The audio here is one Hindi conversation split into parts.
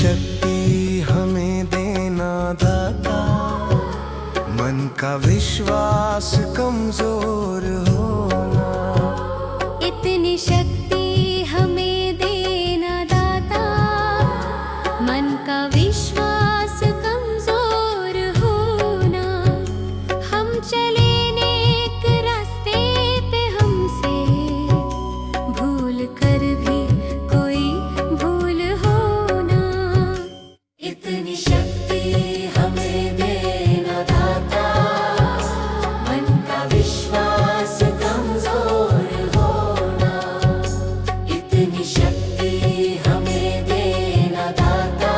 शक्ति हमें देना दाता, मन का विश्वास कमजोर होना। इतनी शक्ति हमें देना दाता, मन का विश्वास कमजोर होना। हम चले नेक रास्ते पे, हमसे भूल कर भी कोई भूल होना। इतनी शक्ति हमें देना दाता, मन का विश्वास कमजोर होना। इतनी शक्ति हमें देना दाता,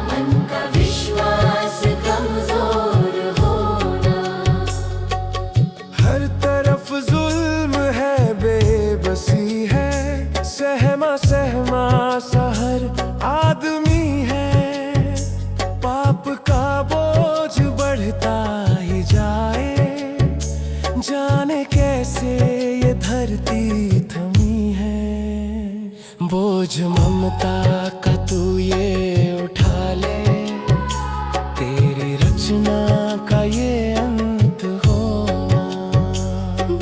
मन का विश्वास कमजोर होना। हर तरफ जुल्म है, बेबसी है, सहमा सहमा सा हर आदमी है। पाप का बोझ बढ़ता ही जाए, जाने कैसे ये धरती थमी है। बोझ ममता का तू ये उठा ले, तेरी रचना का ये अंत होना।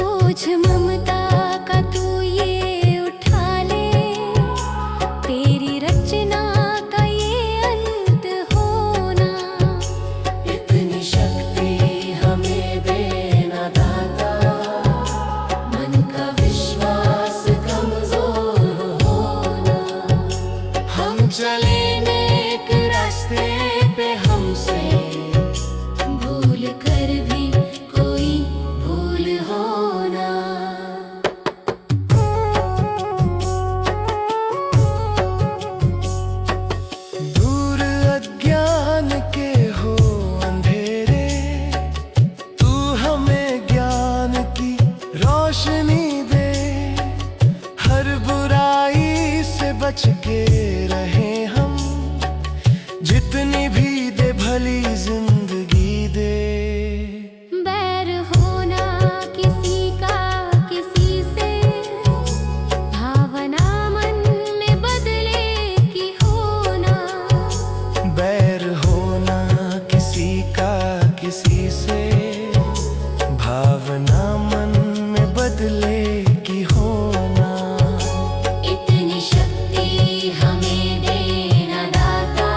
बोझ ममता का तू ये उठा ले, तेरी रचना का ये अंत होना। इतनी शक्ति हमें देना दाता, मन का विश्वास कमजोर होना। हम चले नेक रास्ते पे, हमसे भूल कर भी कोई भूल होना। दूर अज्ञान के हो अंधेरे, तू हमें ज्ञान की रोशनी दे। हर बुराई से बच के रहे हम, जितनी भी दे भली जिंदगी दे। बैर होना किसी का किसी से, भावना मन में बदले की होना। बैर होना किसी का किसी से, भावना मन में बदले की होना। इतनी शक्ति हमें देना दाता,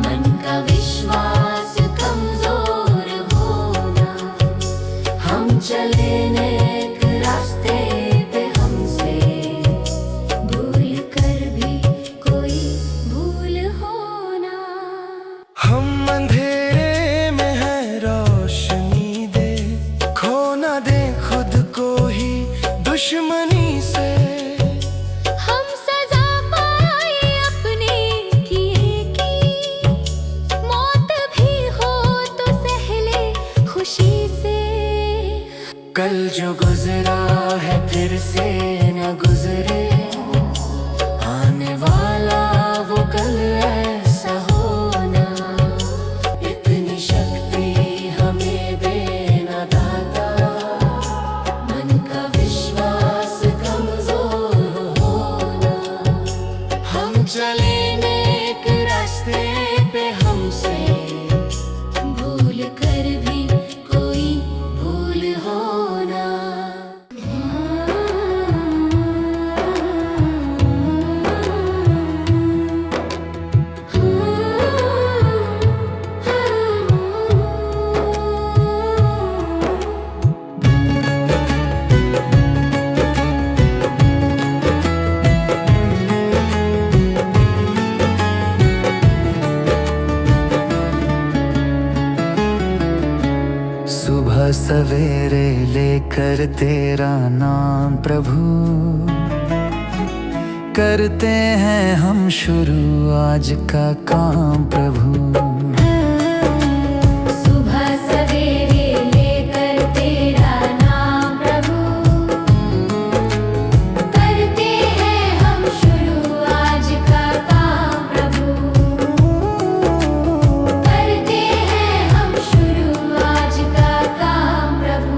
मन का विश्वास कमजोर होना। हम चले नेक रास्ते पे, हमसे भूल कर भी कोई भूल होना। हम अंधेरे में है, रोशनी दे। खो ना दे खुद को ही दुश्मनी से। हम सजा पाए अपने किए की, मौत भी हो तो सहले खुशी से। कल जो गुजरा है फिर से न गुजरे, आने वाला वो कल ऐसा होना। इतनी शक्ति हमें देना दाता, मन का विश्वास कमजोर होना। हम चले नेक रास्ते पे, हमसे भूल कर भी कोई भूल होना। सुबह सवेरे लेकर तेरा नाम प्रभु, करते हैं हम शुरू आज का काम प्रभु। सुबह सवेरे लेकर तेरा नाम प्रभु, करते हैं हम शुरू आज का काम प्रभु। करते हैं हम शुरू आज का काम प्रभु।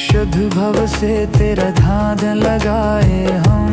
शुद्ध भव से तेरा ध्यान लगाए हम,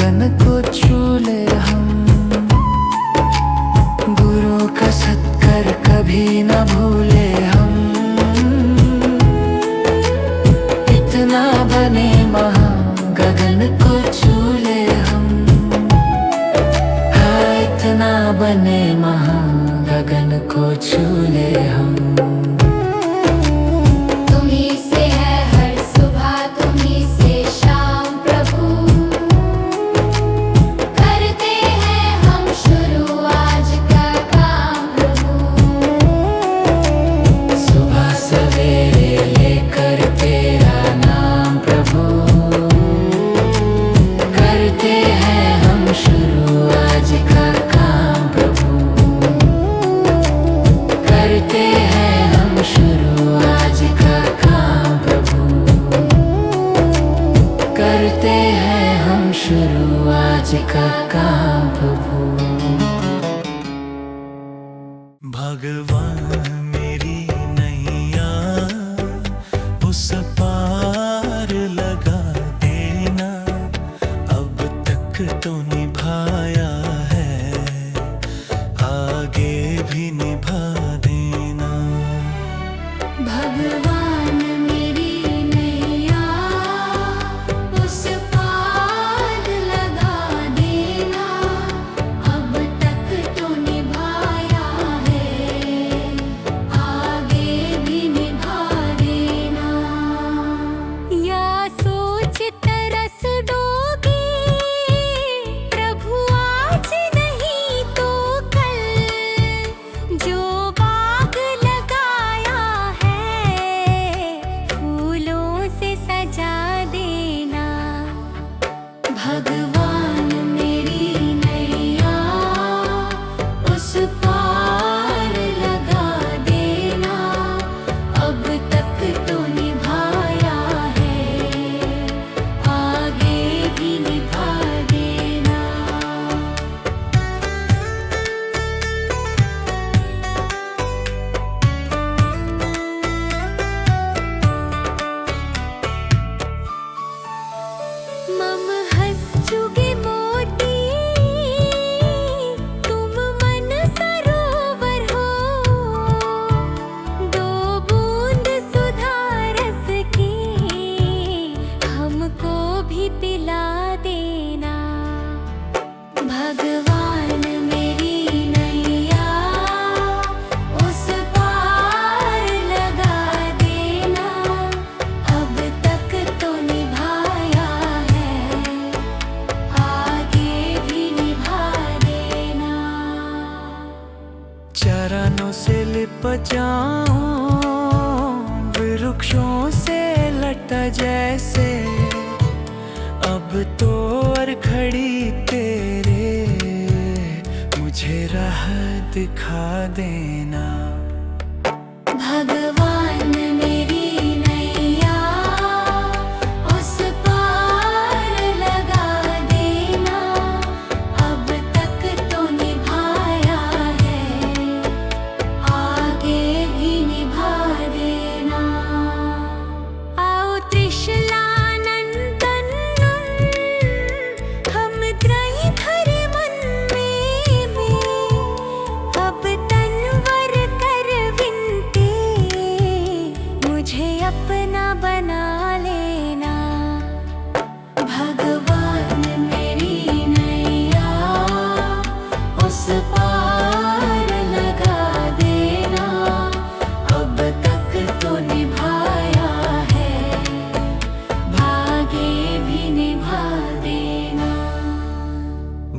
गगन को छू ले हम। गुरु का सत्कार कभी न भूले हम। इतना बने महान गगन को छू ले हम। हाँ इतना बने महान गगन को छू ले हम। तुम्ही से है हर सुबह, तुम्ही से शाम प्रभु। करते हैं हम शुरू आज का काम प्रभु। सुबह सवेरे लेकर तेरा नाम प्रभु। करते हैं हम शुरू आज का काम प्रभु। करते हैं हम शुरू आज का काम प्रभु। करते हैं हम शुरू आज का काम प्रभु। भगवान मेरी नैया उस पार लगा देना। अब तक तो निभाया है, आगे भी निभा देना। भगवान मेरी नैया उस पार लगा देना। अब तक तो निभाया है, आगे भी निभा देना। या सोच तरस डोगी प्रभु आज नहीं तो कल। जो बाग लगाया है फूलों से सजा देना। भगवान मेरी नैया उस पार लगा देना। अब तक तो निभाया है, आगे भी निभा देना। मम हंस चुगे मोती, तुम मन सरोवर हो। दो बूंद सुधा रस की हमको भी पिला देना। भगवान मेरी नैया उस पार लगा देना। अब तक तो निभाया है, आगे भी निभा देना। चरणों से लिप जाऊं वृक्षों से लटा जैसे। अब तो और खड़ी तेरे मुझे राह दिखा देना। भगवान मेरी नैया उस पार लगा देना। अब तक तो निभाया है, आगे भी निभा देना। आओ त्रिशलानंदन हम त्रयधर मन में। अब तनवर कर विनती मुझे अपना बना लेना। भगवान मेरी नैया उस पार लगा देना। अब तक तो निभाया है, आगे भी निभा देना।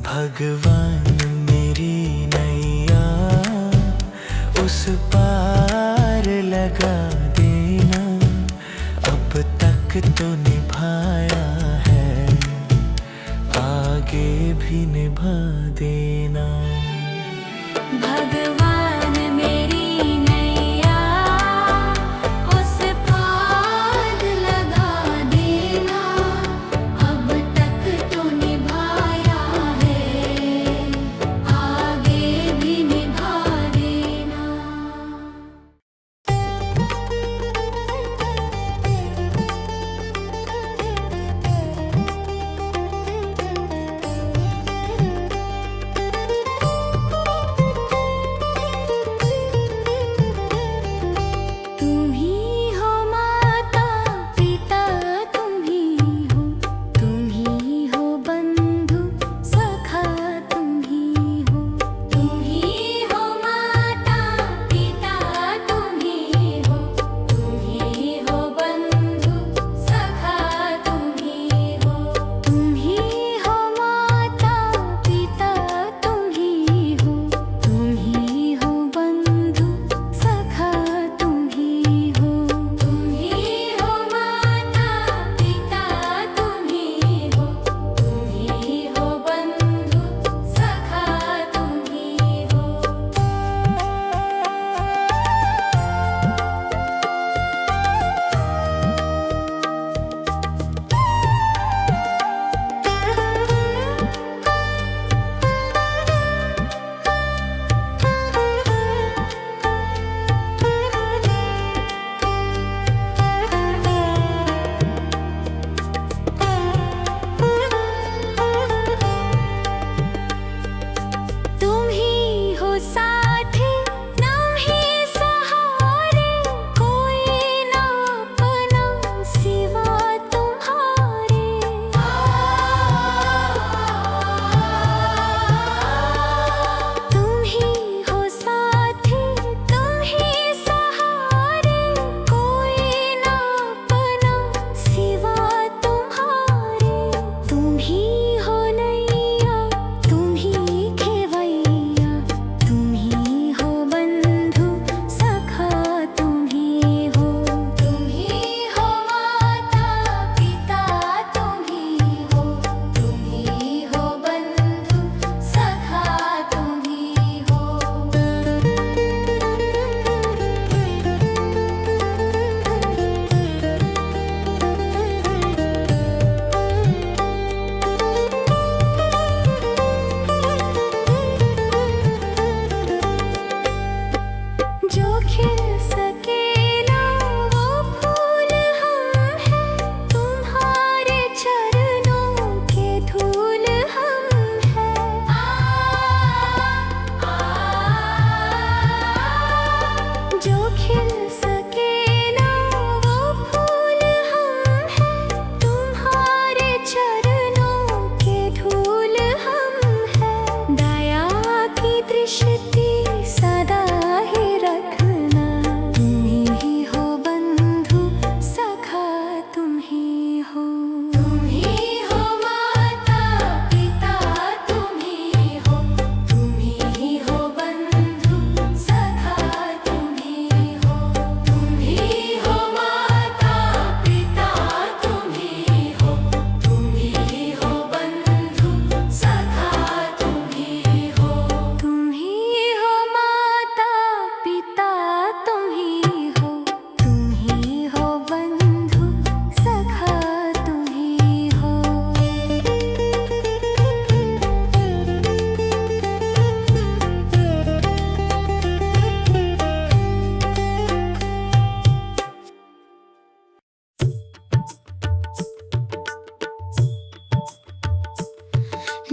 भगवान मेरी नैया उस पार लगा देना। अब तक तो निभाया है, आगे भी निभा देना। भगवान मेरी नैया उस पार लगा देना। अब तक तो निभाया है, आगे भी निभा देना।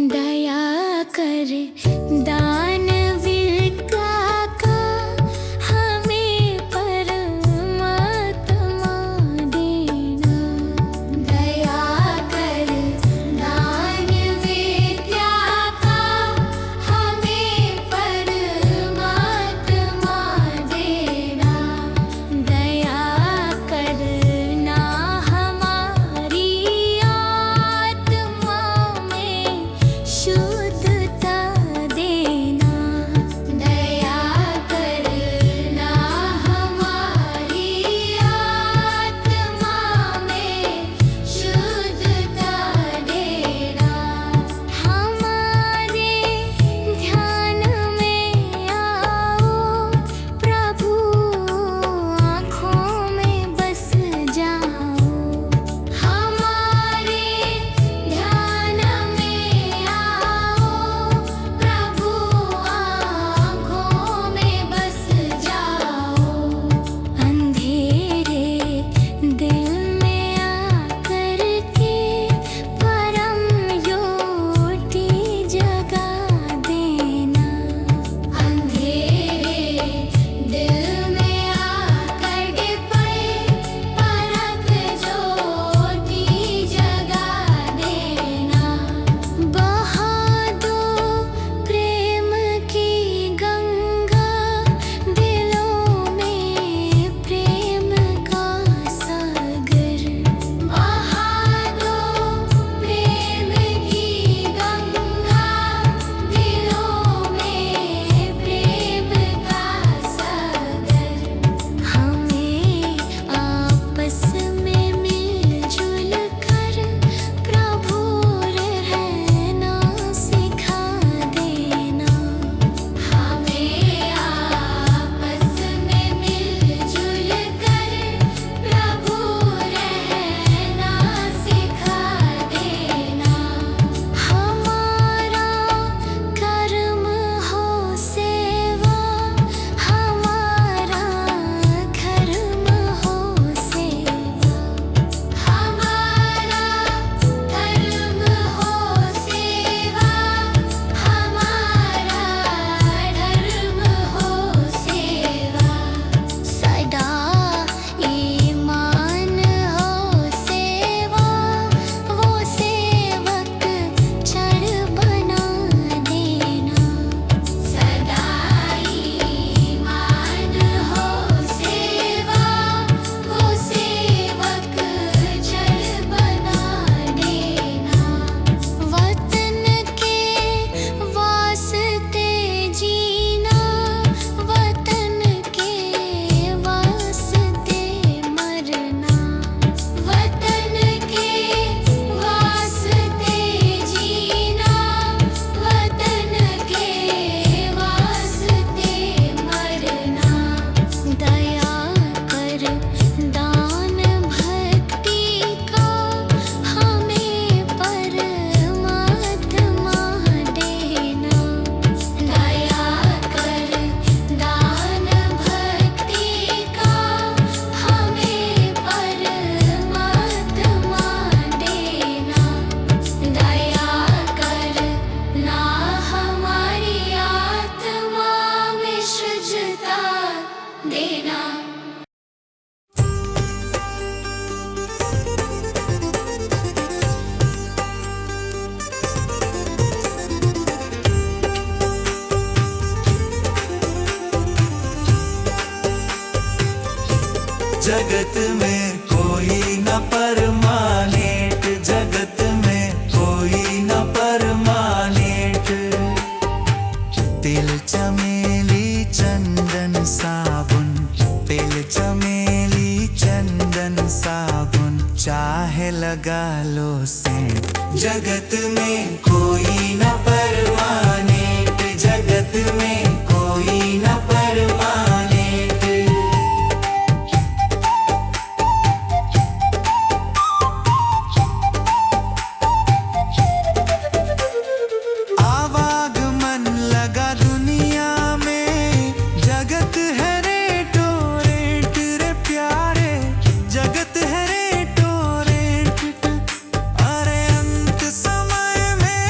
दया कर दानवीरता का हमें परमात्मा देना। दया कर दानवीरता का हमें परमात्मा देना। दया करना हमारी आत्मा में शुद्धता देना। दया करना हमारी आत्मा में शुद्धता देना। हमारे ध्यान में आओ प्रभु, आँखों में बस जाओ। हमारे ध्यान में आओ प्रभु, आँखों में बस जाओ। अंधेरे दिल में आकर के परम ज्योति जगा देना। अंधेरे दिल में आकर के परम ज्योति जगा देना। बहा दो प्रेम की गंगा दिलों में, प्रेम का सागर। बहा दो प्रेम की गंगा दिलों में, प्रेम का सागर। हमें आपस में मिलजुल कर प्रभु रहना सिखा देना। हमें आपस में मिलजुल कर प्रभु रहना सिखा देना। हमारा कर्म हो सेवा, हमारा धर्म हो सेवा। हमारा धर्म हो सेवा, हमारा धर्म हो सेवा। सदा ईमान हो सेवा, वो सेवक चढ़ बना देना। सदा ईमान हो सेवा, वो सेवक चढ़ बना देना। वतन के वास्ते जीना, वतन के वास्ते मरना। वतन के वास्ते जीना, वतन के वास्ते मरना। दया कर दान भक्ति का हमें परमात्मा देना। दया कर दान भक्ति का हमें परमात्मा देना। दया करना हमारी आत्मा में शुद्धता देना। जगत में कोई न परमानेंट, जगत में कोई न परमानेंट। तिल चमेली चंदन साबुन, तिल चमेली चंदन साबुन, चाहे लगा लो सेंट। जगत में कोई न परमानेंट, जगत में कोई न परमानेंट। आवागमन लगा दुनिया में, जगत है रेटो रेट रे प्यारे, जगत है रेटो रेट। अरे अंत समय में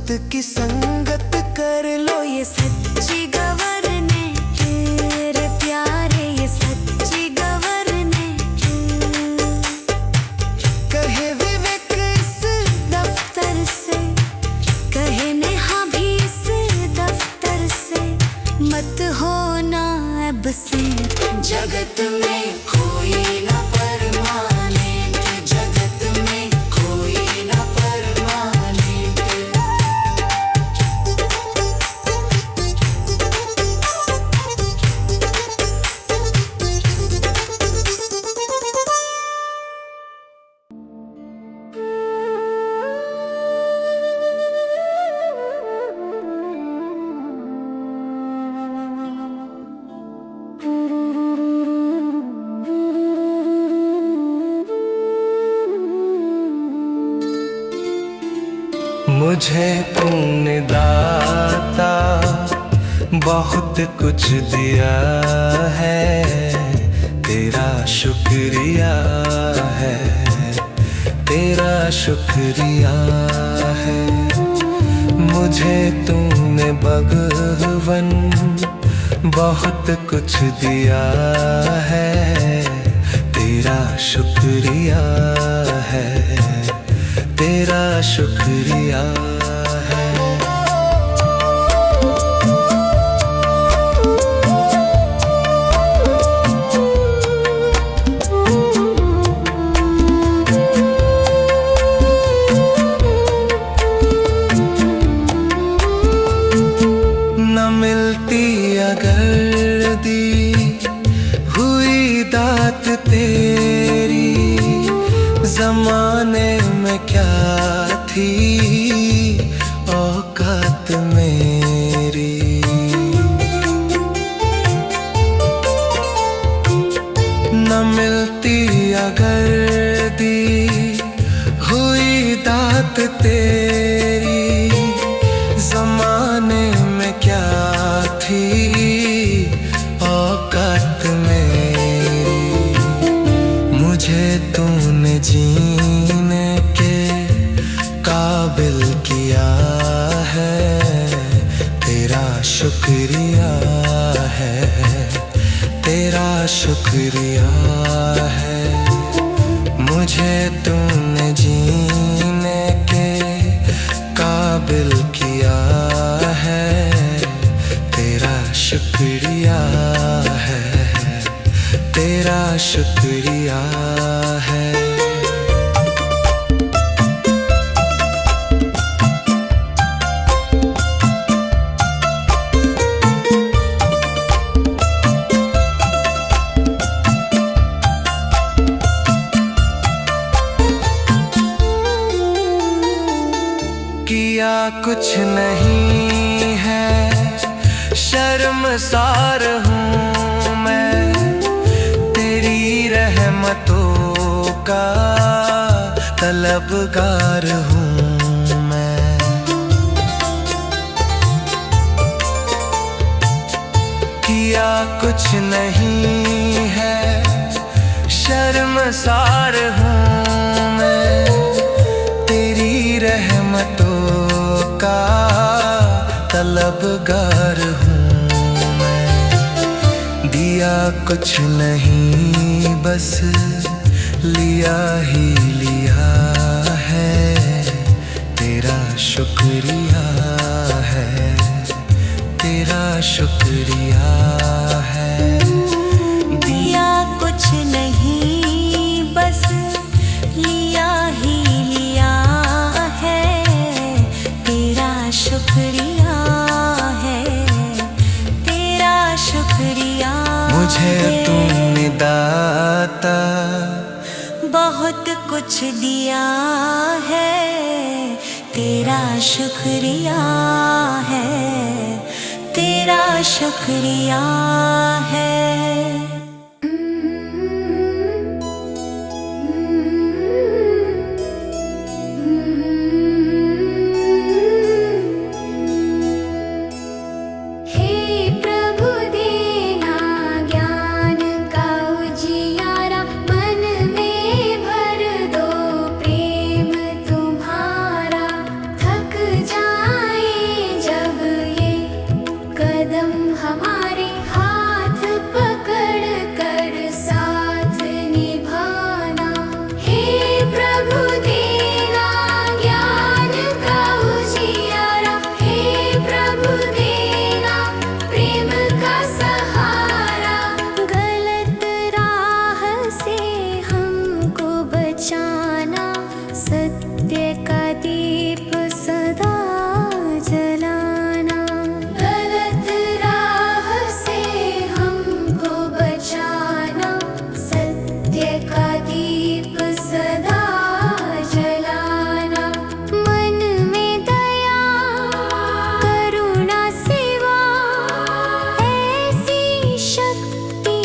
की संगत कर लो। ये सच्ची गवर्नमेंट रे प्यारे, ये सच्ची गवर्नमेंट। कहे विवेक इस दफ्तर से, कहे नेहा भी इस दफ्तर से, मत होना एब्सेंट। जगत में कोई ना परमानेंट, जगत में कोई ना परमानेंट। मुझे तूने दाता बहुत कुछ दिया है, तेरा शुक्रिया है, तेरा शुक्रिया है। मुझे तूने भगवन बहुत कुछ दिया है, तेरा शुक्रिया है, तेरा शुक्रिया है। न मिलती अगर दी हुई दात तेरी, जमाने में क्या थी औकात मेरी। न मिलती अगर दी हुई दात तेरी, जमाने में क्या थी औकात मेरी। मुझे तूने जीने के काबिल किया है, तेरा शुक्रिया है, तेरा शुक्रिया है। मुझे तूने जीने के काबिल किया है, तेरा शुक्रिया है, तेरा शुक्रिया है। किया कुछ नहीं है, शर्मसार हूँ मैं, तेरी रहमतों का तलबगार हूँ मैं। किया कुछ नहीं है, शर्मसार हूँ मैं, तेरी रहमतों का तलबगार हूँ मैं। दिया कुछ नहीं बस लिया ही लिया है, तेरा शुक्रिया है, तेरा शुक्रिया है। दिया कुछ नहीं बस लिया ही लिया है, तेरा शुक्रिया है, तेरा शुक्रिया। मुझे तूने दाता बहुत कुछ दिया है, तेरा शुक्रिया है, तेरा शुक्रिया है। जा सत्य का दीप सदा जलाना, गलत राह से हमको बचाना, सत्य का दीप सदा जलाना। मन में दया करुणा सेवा ऐसी शक्ति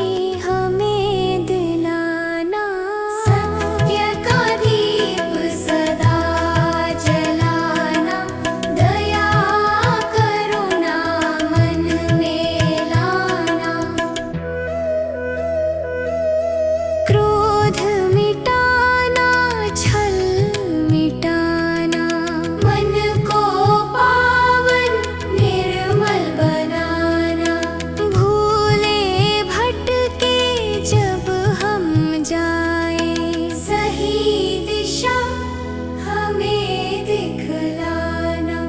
हमें दिलाना, सत्य का दीप सदा जलाना, दया करुणा मन में लाना। क्रोध मिटाना, छल मिटाना, मन को पावन निर्मल बनाना। भूले भटके जब हम जाए, सही दिशा हमें दिखलाना।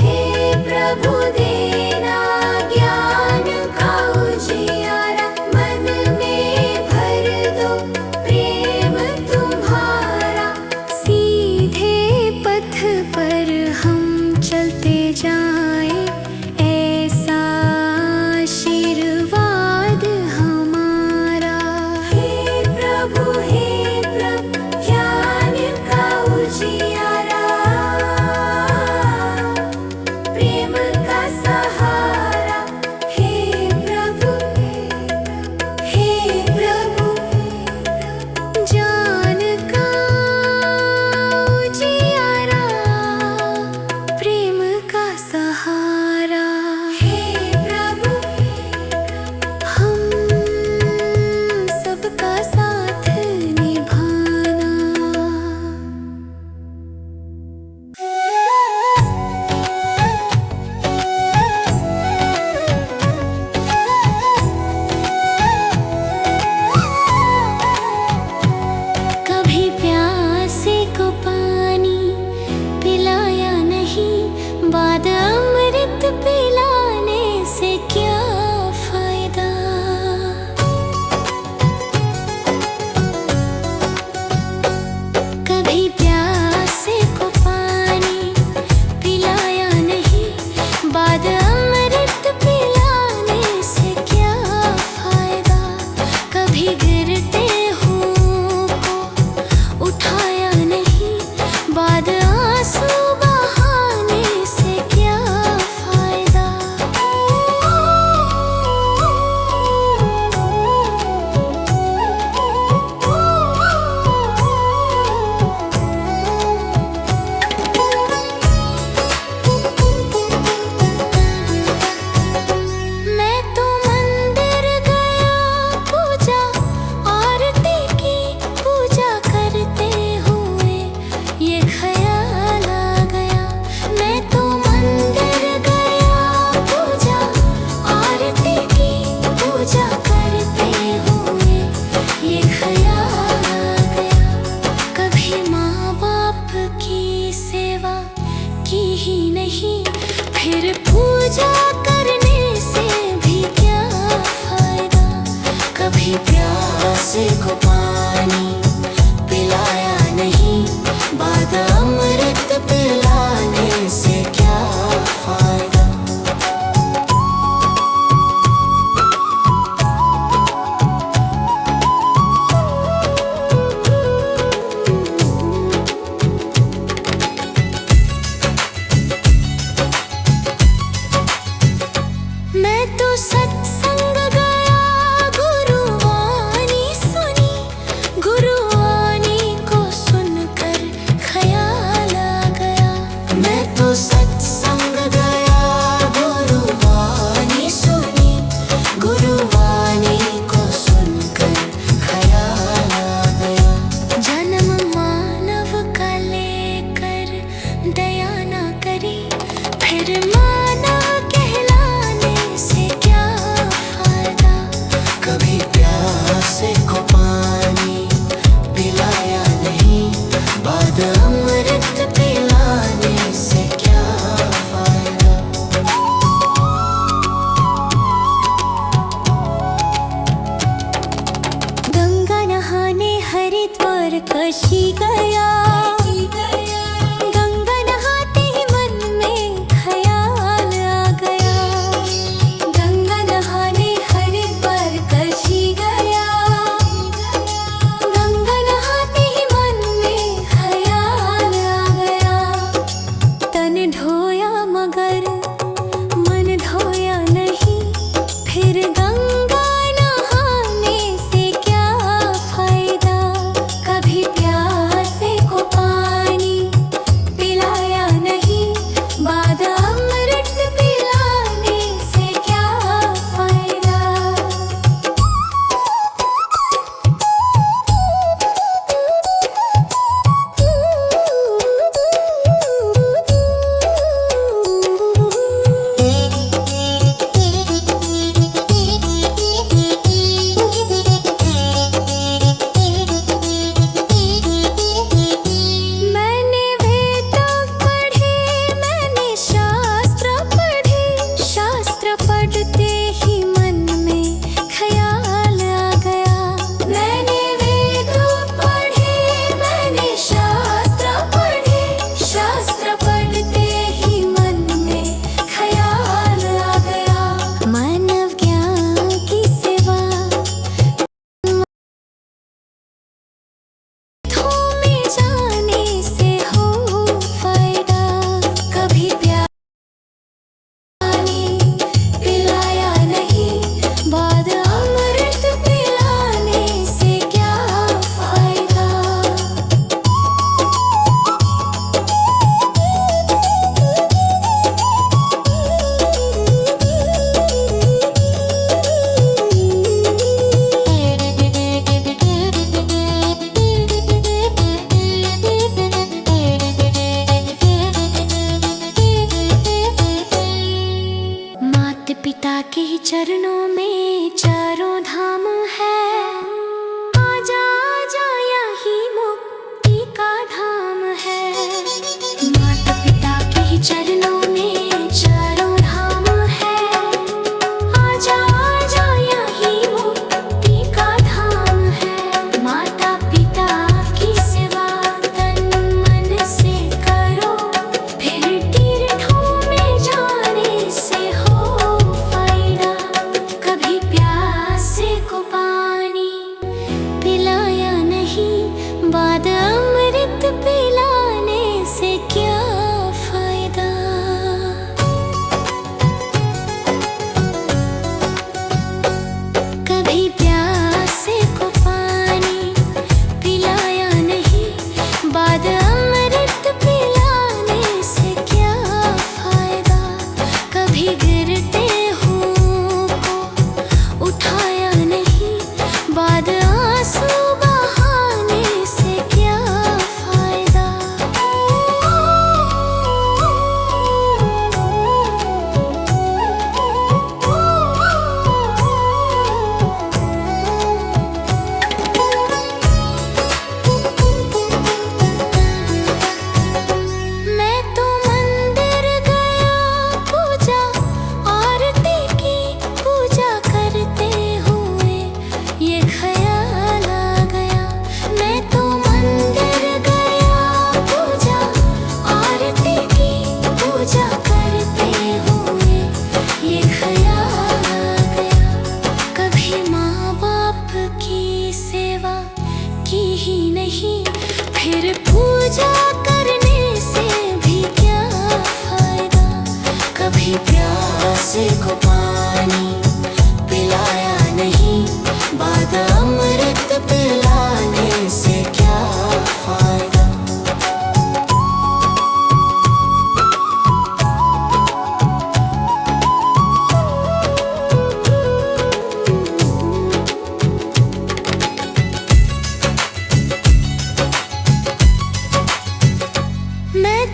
हे प्रभु देना ज्ञान का उजियारा, मन में भर दो प्रेम तुम्हारा। सीधे पथ पर हम चलते जाएं, ऐसा आशीर्वाद हमारा। हे प्रभु ज्ञान का उजियारा, प्रेम का सहारा। हे प्रभु ज्ञान का उजियारा, प्रेम का सहारा। हे प्रभु हम सबका साथ निभाना। कभी प्यासे को पानी पिलाया नहीं, बाद अमृत पिलाने से क्या फायदा। कभी प्यासे को पानी पिलाया नहीं, बाद अमृत पिलाने से क्या फायदा। कभी गिरते हुओं को उठाया नहीं, बाद आंसू बहाने से क्या फायदा। मैं तो मंदिर गया, पूजा आरती की, पूजा करते हुए ये ख्याल आ गया। मैं तो मंदिर गया, पूजा आरती की, पूजा करते हुए ये ख्याल आ गया। कभी माँ बाप की सेवा की ही नहीं, फिर पूजा करने से भी क्या फायदा। कभी प्यासे को पानी पिलाया नहीं, बाद अमृत पिलाने से क्या फायदा। मैं तो सत्संग गया, गुरुवाणी सुनी, गुरुवाणी को सुनकर ख्याल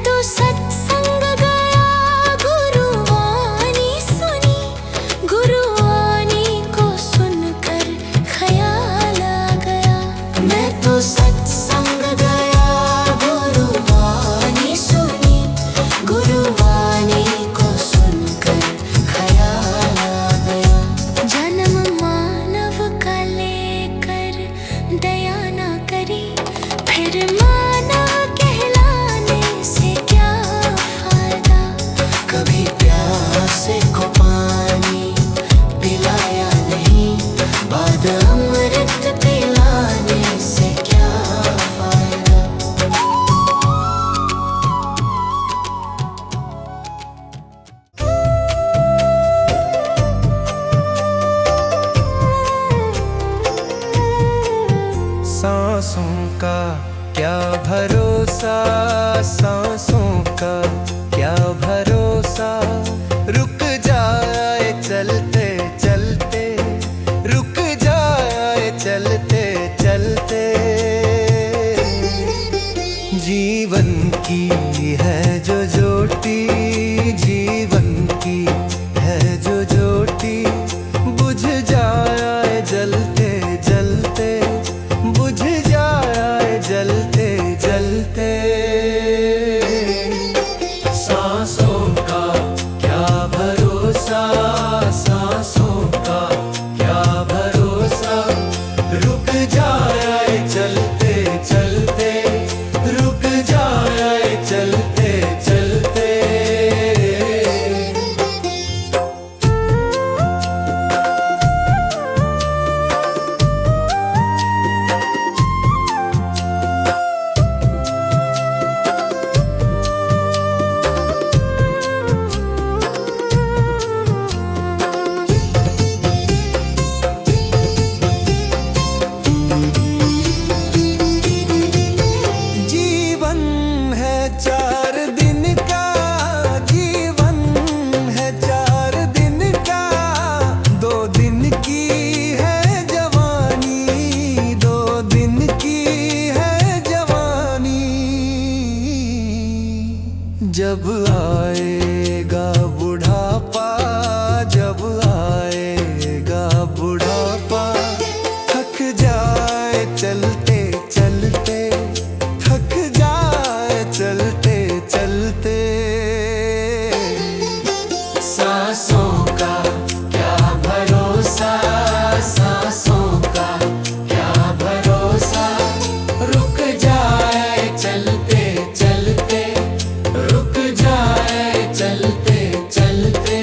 तो सत्संग गया, गुरुवाणी सुनी, गुरुवाणी को सुनकर ख्याल आ गया। मैं तो सत्संग गया, गुरुवाणी सुनी, गुरुवाणी को सुनकर ख्याल आ गया। जन्म मानव का लेकर दया न करी, फिर मानव कहलाने से क्या फायदा। कभी प्यासे को पानी पिलाया नहीं, बाद अमृत पिलाने से क्या फायदा। सांसों का क्या भरोसा, सांसों का क्या भरोसा, रुक जाए चलते चलते, रुक जाए चलते चलते। जीवन की है जो ज्योति, जीवन की है जो ज्योति, बुझ जाए जलते जलते, बुझ जाए जलते जलते। सांसों का क्या भरोसा, सांसों का क्या भरोसा, रुक जाए चलते चलते, रुक जाए चलते चलते। जीवन है 4 दिन का, जीवन है 4 दिन का, 2 दिन की है जवानी, 2 दिन की है जवानी। जब आएगा बुढ़ापा, जब आएगा बुढ़ापा, थक जाए चलते चलते, थक जाए चलते चलते। सांसों का क्या भरोसा, सांसों का क्या भरोसा, रुक जाए चलते चलते, रुक जाए चलते चलते।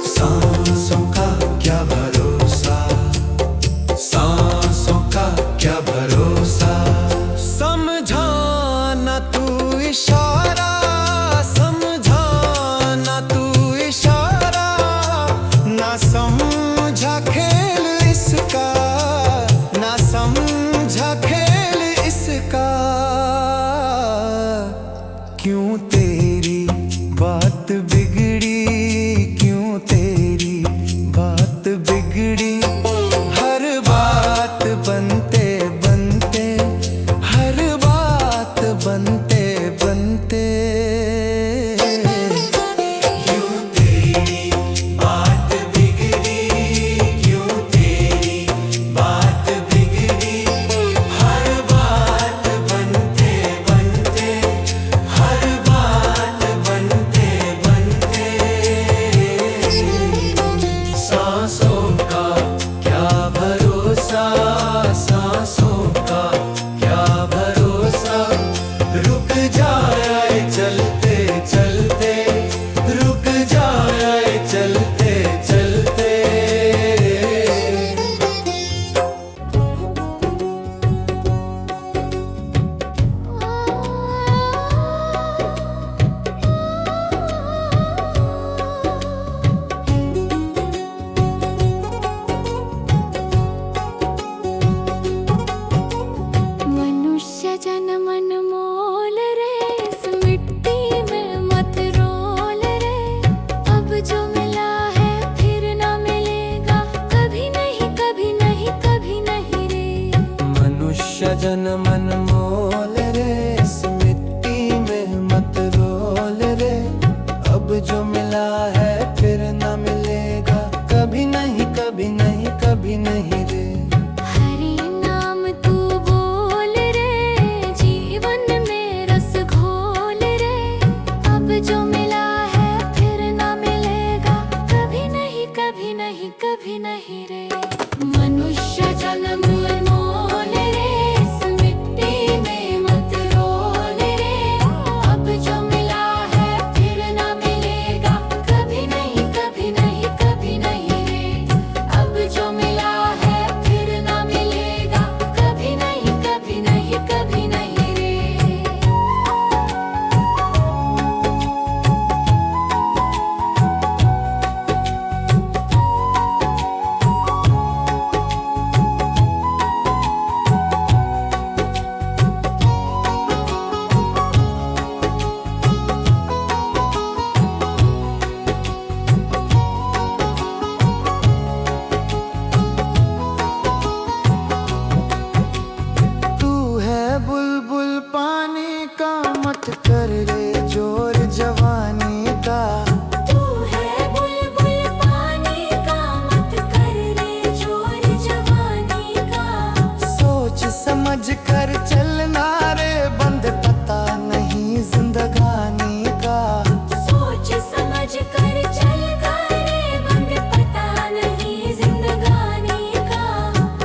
सांसों का क्या भरोसा, सांसों का क्या भरोसा, समझाना तू इशारा, समझाना तू इशारा, ना समझा खेल इसका, ना समझा खेल इसका। क्यों तेरी बात बिगड़ी, क्यों तेरी बात बिगड़ी, हर बात बनते बनते, हर बात बनते बनते। क्यों तेरी बात बिगड़ी, क्यों तेरी बात बिगड़ी, हर बात बनते जन्म अनमोल रे, इस मिट्टी में मत रोल रे। अब जो मिला है फिर ना मिलेगा, कभी नहीं कभी नहीं कभी नहीं रे। मनुष्य जन्म अनमोल रे, इस मिट्टी में मत रोल रे। अब जो मिला है फिर ना मिलेगा, कभी नहीं कभी नहीं कभी नहीं रे। हरि नाम तू बोल रे, जीवन में रस घोल रे। अब जो मिला है फिर ना मिलेगा, कभी नहीं कभी नहीं कभी नहीं रे। मनुष्य जन्म अनमोल रे, इस मिट्टी में मत रोल रे। अब जो मिला है फिर ना मिलेगा, कभी नहीं कभी नहीं कभी नहीं रे। अब जो मिला है फिर ना मिलेगा, कभी नहीं कभी नहीं कभी नहीं रे। तू है बुलबुल पानी का, मत कर रे जोर जवानी का। तू है बुलबुल पानी का, मत कर रे जोर जवानी का। सोच समझ कर चलना रे, बंद पता नहीं जिंदगानी का। सोच समझ कर चल रे, बंद पता नहीं जिंदगानी का।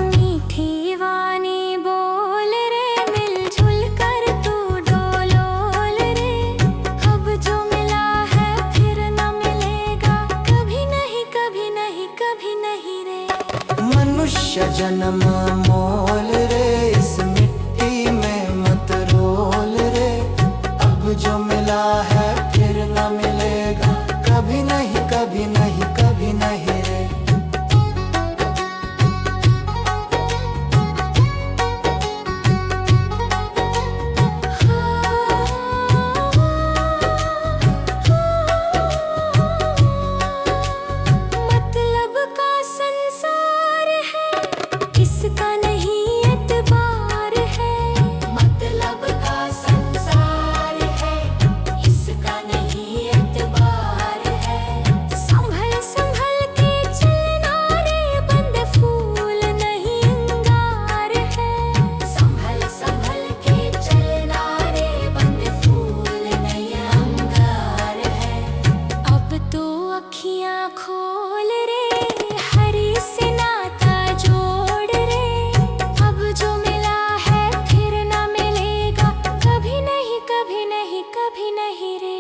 मीठी वाणी बोल रे, मिलजुल कर तू डोलोल रे। अब जो मिला है फिर ना मिलेगा, कभी नहीं कभी नहीं कभी नहीं रे। मनुष्य जन्म मोल रे, इस मिट्टी में मत रोल रे। अब जो मिला है फिर ना मिलेगा, कभी नहीं कभी नहीं कभी नहीं रे। मतलब का संसार है, इसका नहीं एतबार है। मतलब का संसार है, इसका नहीं एतबार है। संभल संभल के चलना रे, बंद फूल नहीं अंगार है। संभल संभल के चलना रे, बंद फूल नहीं अंगार है। अब तो अखियां खोल रे, हरि से नाता जोड़ रे। अब जो मिला है फिर ना मिलेगा, कभी नहीं कभी नहीं कभी नहीं रे।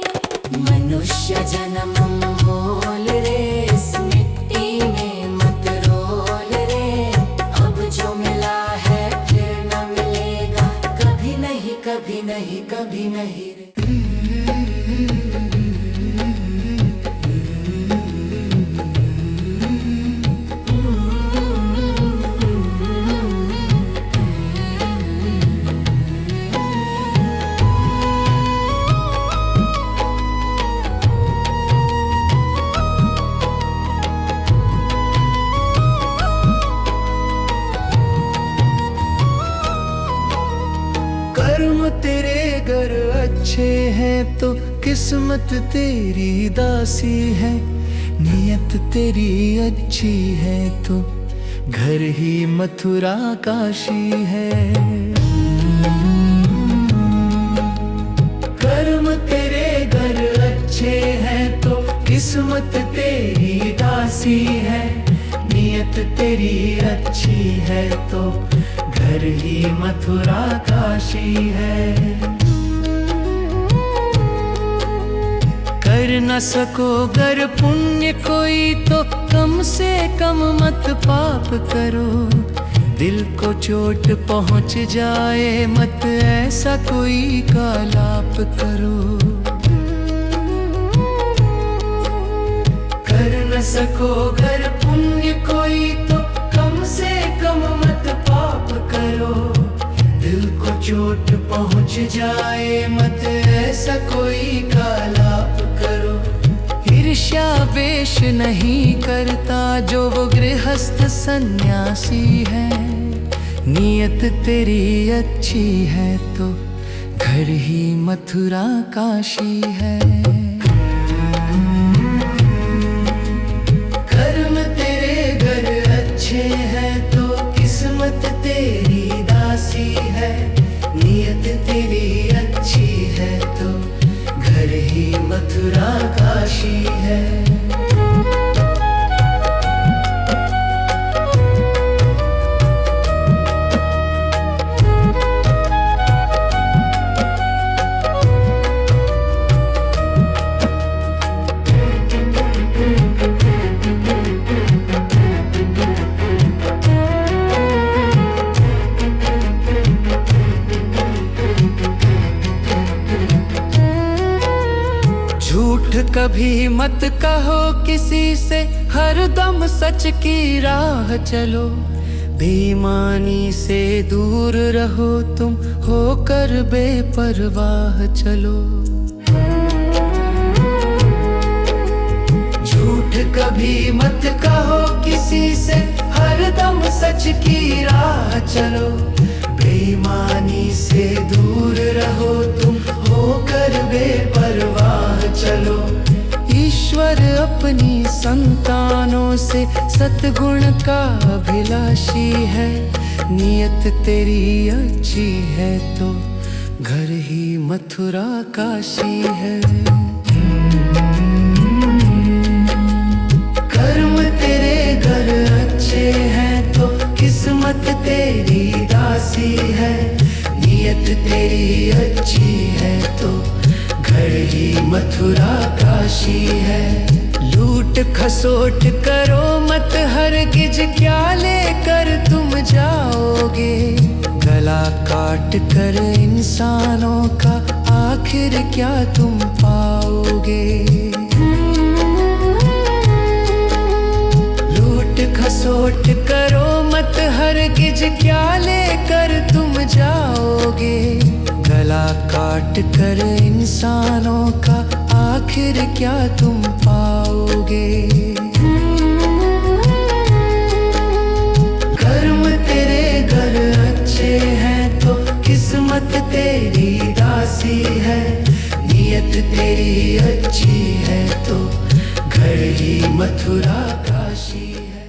मनुष्य जन्म मोल रे, इस मिट्टी में मत रोल रे। अब जो मिला है फिर ना मिलेगा, कभी नहीं कभी नहीं कभी नहीं रे। कर्म तेरे घर अच्छे हैं तो किस्मत तेरी दासी है। नियत तेरी अच्छी है तो घर ही मथुरा काशी है। कर्म तेरे घर अच्छे हैं तो किस्मत तेरी दासी है। नियत तेरी अच्छी है तो घर ही मथुरा काशी है। कर न सको गर पुण्य कोई तो कम से कम मत पाप करो। दिल को चोट पहुंच जाए मत ऐसा कोई कालाप करो। कर न सको गर पुण्य कोई तो कम से कम मत पाप करो। दिल को चोट पहुंच जाए मत ऐसा कोई कालाप करो। ईर्ष्या वेश नहीं करता जो वो गृहस्थ सन्यासी है। नियत तेरी अच्छी है तो घर ही मथुरा काशी है। कर्म तेरे घर अच्छे हैं तो किस्मत तेरी दासी है। नियत तेरी अच्छी है तो घर ही मथुरा काशी है। झूठ कभी मत कहो किसी से, हर दम सच की राह चलो। बेईमानी से दूर रहो तुम, होकर बेपरवाह चलो। झूठ कभी मत कहो किसी से, हर दम सच की राह चलो। बेईमानी से दूर रहो तुम, होकर बेपरवाह चलो। ईश्वर अपनी संतानों से सतगुण का अभिलाषी है। नियत तेरी अच्छी है तो घर ही मथुरा काशी है। कर्म तेरे घर अच्छे हैं तो किस्मत तेरी दासी है। नियत तेरी अच्छी है तो घर ही मथुरा काशी है। लूट खसोट करो मत हरगिज, क्या लेकर तुम जाओगे। गला काट कर इंसानों का आखिर क्या तुम पाओगे। लूट खसोट करो मत हरगिज, क्या लेकर तुम जाओगे। गला काट कर इंसानों का आखिर क्या तुम पाओगे। कर्म तेरे घर अच्छे हैं तो किस्मत तेरी दासी है। नियत तेरी अच्छी है तो घर ही मथुरा काशी है।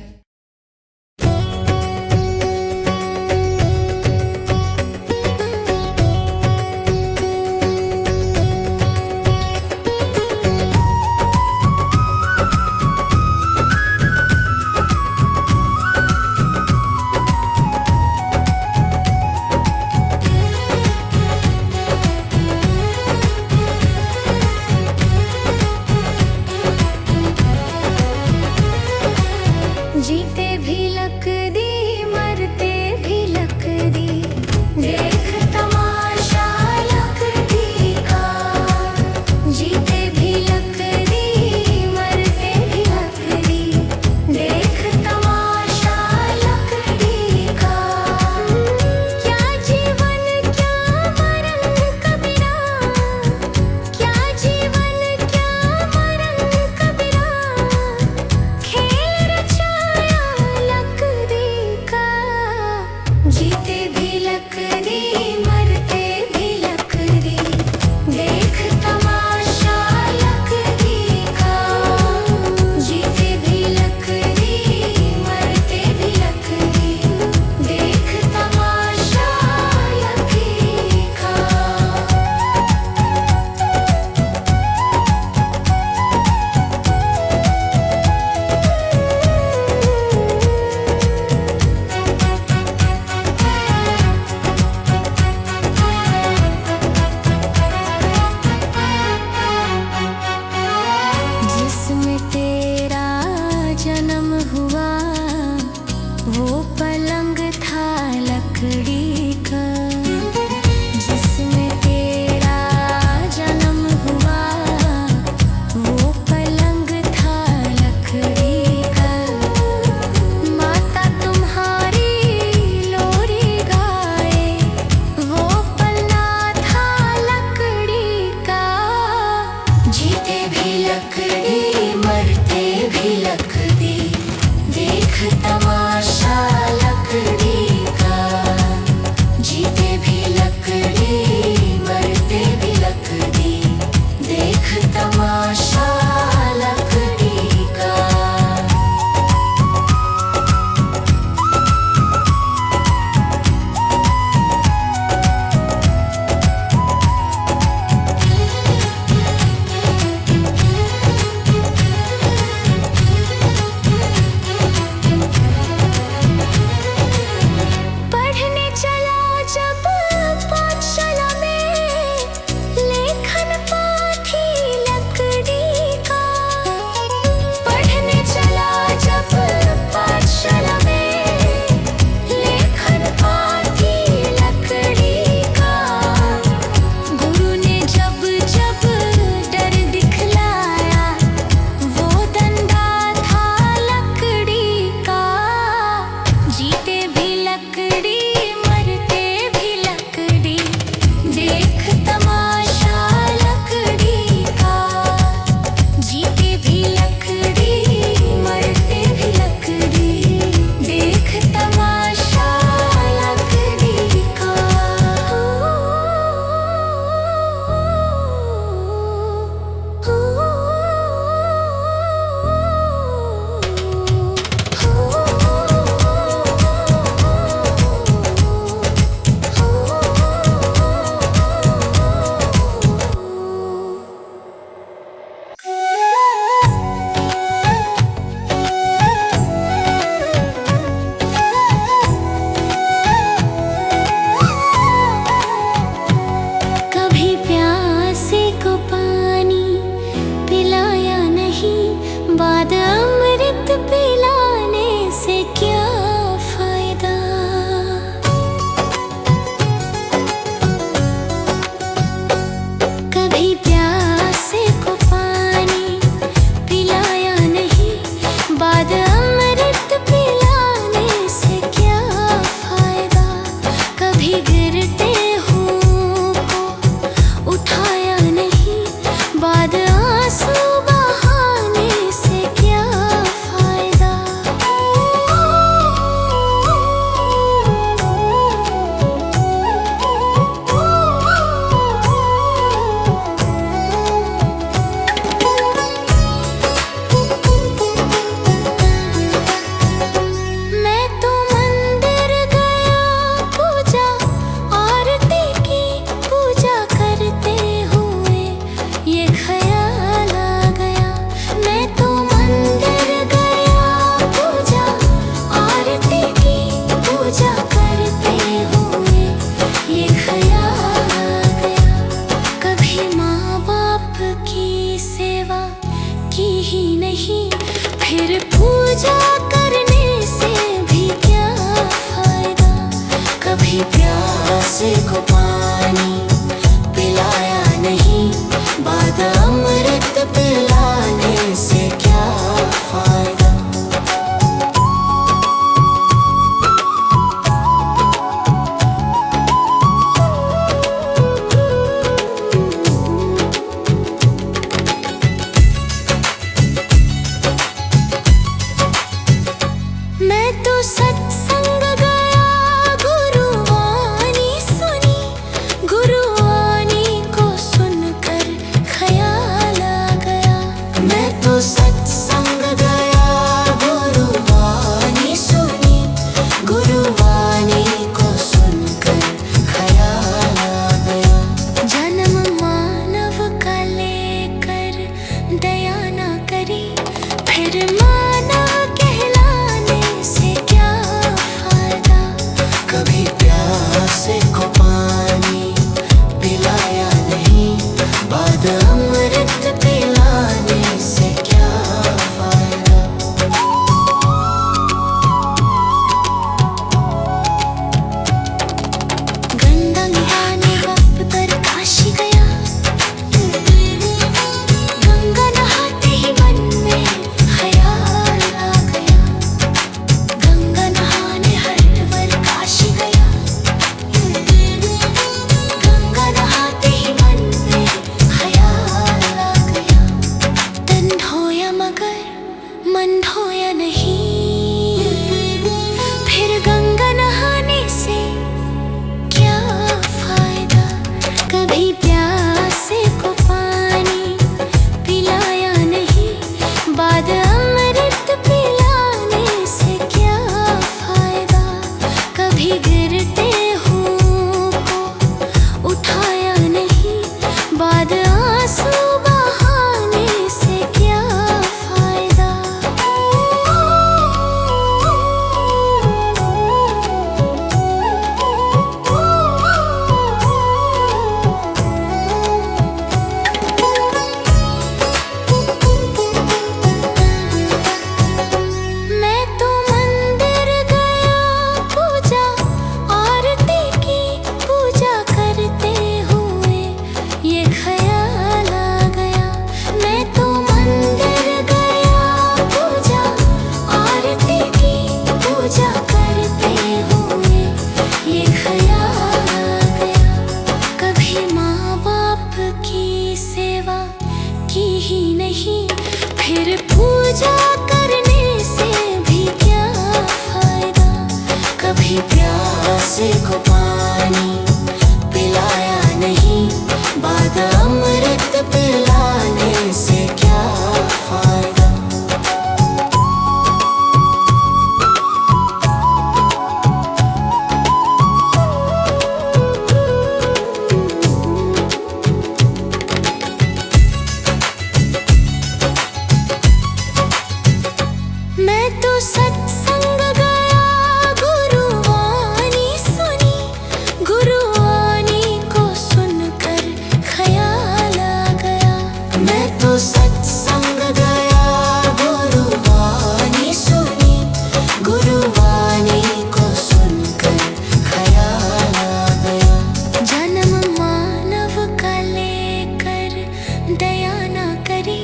प्यासे को पानी पिलाया नहीं, बाद अमृत पिलाने से क्या फायदा। मैं तो सत्संग गया, गुरुवाणी सुनी, गुरुवाणी को सुनकर ख्याल आ गया। मैं तो सत्संग गया, गुरुवाणी सुनी, गुरुवाणी को सुनकर ख्याल आ गया। जन्म मानव का लेकर दया ना करी, फिर मानव कहलाने से क्या फायदा। कभी प्यासे को पानी पिलाया नहीं, बाद अमृत पिलाने से क्या फायदा। गंगा नहाने बाप तर काशी गया, गंगा नहाते ही मन में ख्याल आ गया। गंगा नहाने हरिद्वार काशी गया, गंगा नहाते ही मन में ख्याल आ गया। तन धोया मगर मन धोया नहीं, फिर गंगा नहाने से क्या फायदा। कभी प्यासे को पानी पिलाया नहीं, बाद अमृत पिलाने से क्या फायदा। कभी गिरते हूँ को उठाया नहीं, बाद आंसू बहाने से क्या फायदा। मैं तो मंदिर गया, पूजा आरती की, पूजा करते हुए ये ख्याल आ गया। मैं तो मंदिर गया, पूजा आरती की, पूजा करते हुए ये ख्याल आ गया। कभी माँ बाप की सेवा की ही नहीं, फिर पूजा करने से भी क्या फायदा। कभी प्यासे को पानी पिलाया नहीं, बाद अमृत पिलाने से क्या फायदा। मैं तो सत्संग गया, गुरुवाणी सुनी, गुरुवाणी को सुनकर ख्याल आ गया। मैं तो सत्संग गया, गुरुवाणी सुनी, गुरुवाणी को सुनकर ख्याल आ गया। जन्म मानव का लेकर दया ना करी,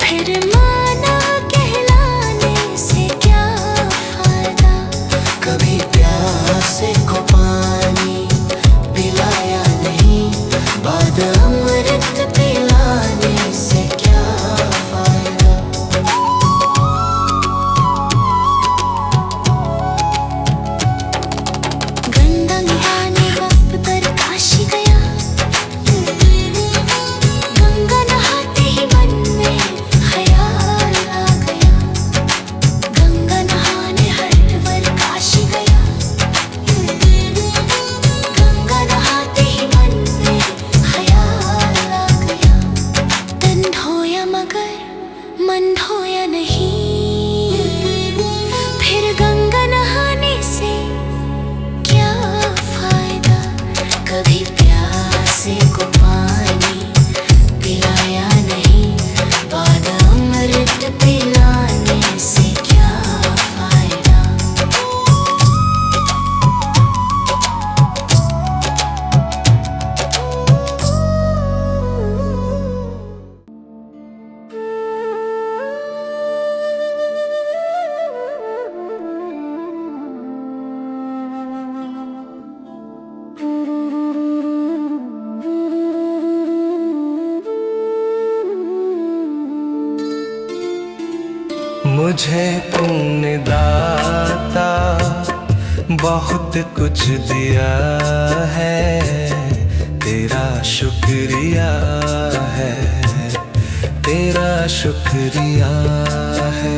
फिर मानव कहलाने से क्या फायदा। कभी प्यासे को पानी पिलाया नहीं, बाद अमृत पिलाने से क्या फायदा। गंगा नहाने बाप तर काशी गया, गंगा नहाते ही मन में ख्याल आ गया। गंगा नहाने हरिद्वार काशी गया, गंगा नहाते ही मन में ख्याल आ गया। तन धोया मगर मन धोया नहीं, फिर गंगा नहाने से क्या फायदा। कभी प्यासे को पानी पिलाया नहीं, बाद अमृत पिलाने से क्या फायदा। मुझे तूने दाता बहुत कुछ दिया है, तेरा शुक्रिया है, तेरा शुक्रिया है।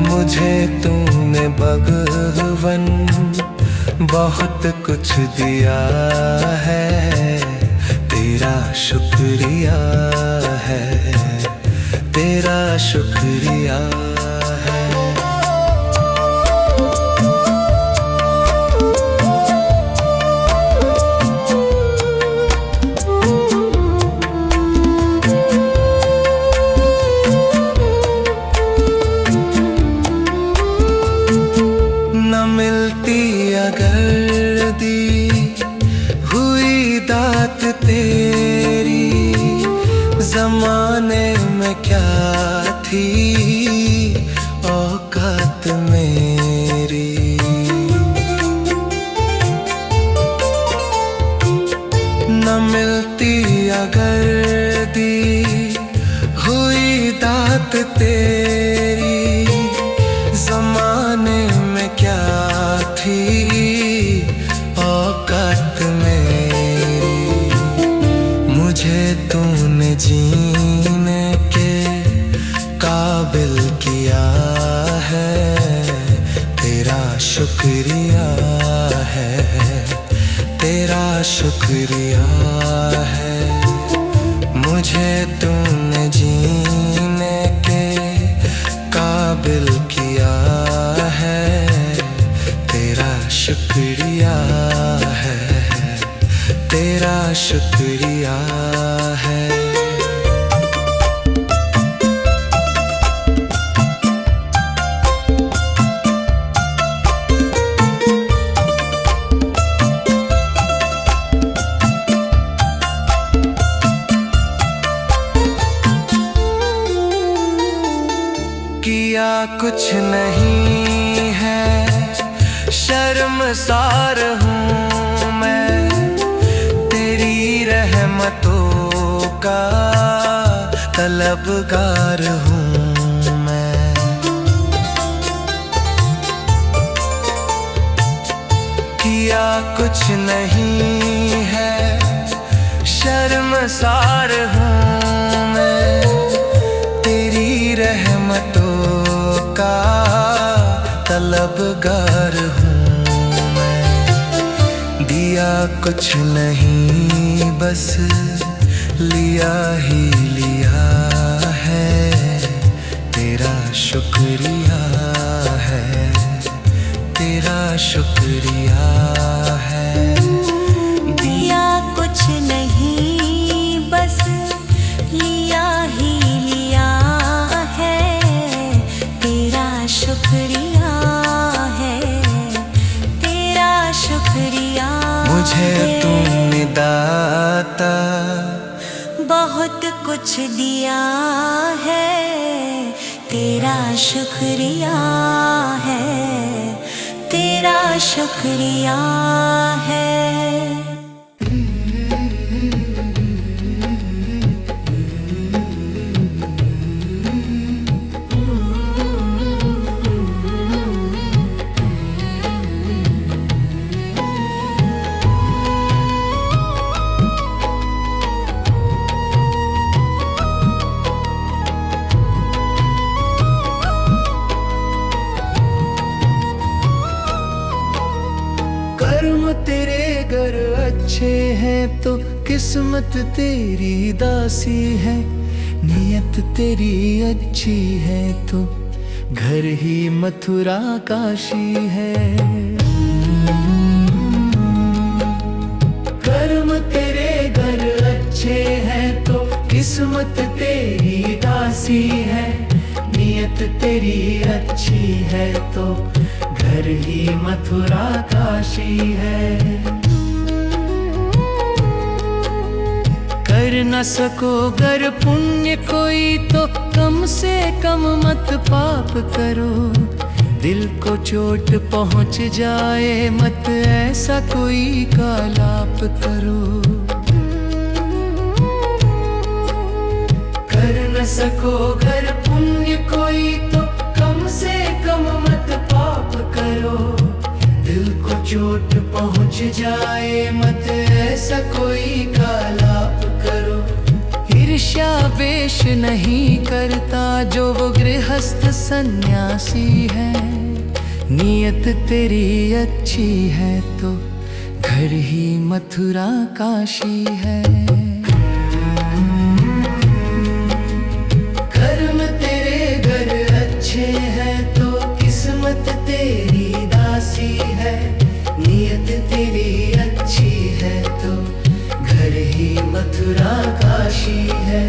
मुझे तूने भगवन बहुत कुछ दिया है, तेरा शुक्रिया है, तेरा शुक्रिया है। न मिलती अगर दी हुई दात तेरी, ज़माने में क्या थी औकात मेरी। न मिलती अगर दी हुई दात तेरी, ज़माने में क्या थी औकात मेरी। मुझे तूने जीने के काबिल किया है, तेरा शुक्रिया है, तेरा शुक्रिया है। मुझे तूने जीने के काबिल किया है, तेरा शुक्रिया है, तेरा शुक्रिया है। किया कुछ नहीं है, शर्मसार हूँ मैं, तेरी रहमतों का तलबगार हूँ मैं। किया कुछ नहीं है, शर्मसार हूँ मैं, तेरी रहमतों का तलबगार हूँ मैं। दिया कुछ नहीं बस लिया ही लिया है, तेरा शुक्रिया है, तेरा शुक्रिया है। दिया कुछ नहीं बस लिया ही लिया है, तेरा शुक्रिया है, तेरा शुक्रिया। मुझे तूने दाता बहुत कुछ दिया है, तेरा शुक्रिया है, तेरा शुक्रिया है। कर्म तेरे घर अच्छे हैं तो किस्मत तेरी दासी है, नियत तेरी अच्छी है तो घर ही मथुरा काशी है। कर्म तेरे घर अच्छे हैं तो किस्मत तेरी दासी है, नियत तेरी अच्छी है तो घर ही मथुरा काशी है। कर न सको गर पुण्य कोई तो कम से कम मत पाप करो, दिल को चोट पहुंच जाए मत ऐसा कोई कालाप करो। कर न सको गर पुण्य कोई तो चोट पहुंच जाए मत ऐसा कोई कालाप करो। ईर्ष्या वेश नहीं करता जो वो गृहस्थ सन्यासी है। नियत तेरी अच्छी है तो घर ही मथुरा काशी है। कर्म तेरे घर अच्छे हैं तो किस्मत तेरी दासी है। नियत तेरी अच्छी है तो घर ही मथुरा काशी है।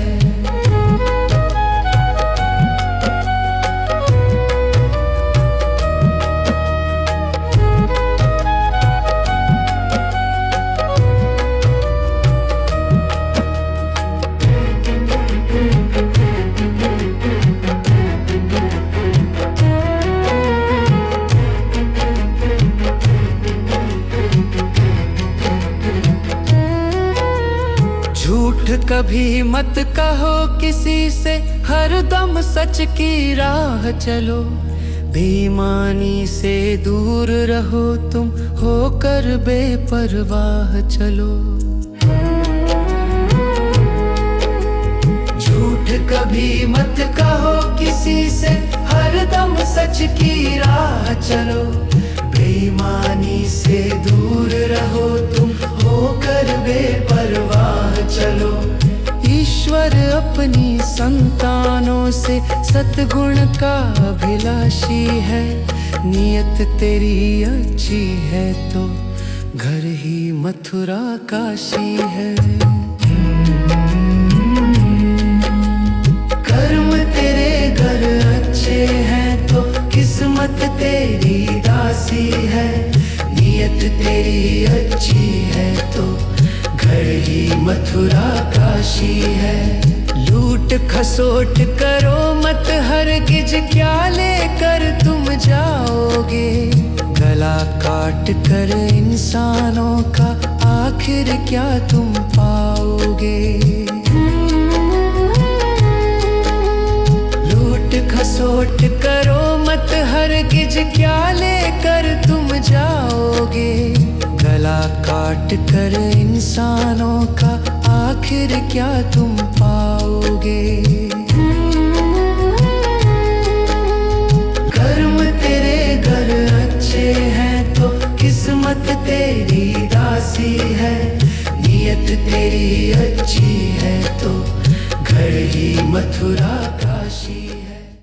झूठ कभी मत कहो किसी से, हर दम सच की राह चलो। बेईमानी से दूर रहो तुम, होकर बेपरवाह चलो। झूठ कभी मत कहो किसी से, हर दम सच की राह चलो। बेईमानी से दूर रहो तुम, होकर बेपरवाह चलो। ईश्वर अपनी संतानों से सतगुण का अभिलाषी है। नियत तेरी अच्छी है तो घर ही मथुरा काशी है। कर्म तेरे घर अच्छे हैं तो किस्मत तेरी दासी है। नियत तेरी अच्छी है तो घर ही मथुरा काशी है। लूट खसोट करो मत हरगिज, क्या लेकर तुम जाओगे। गला काट कर इंसानों का आखिर क्या तुम पाओगे। लूट खसोट करो मत हरगिज, क्या लेकर तुम जाओगे। गला काट कर इंसानों का आखिर क्या तुम पाओगे। कर्म तेरे घर अच्छे हैं तो किस्मत तेरी दासी है। नियत तेरी अच्छी है तो घर ही मथुरा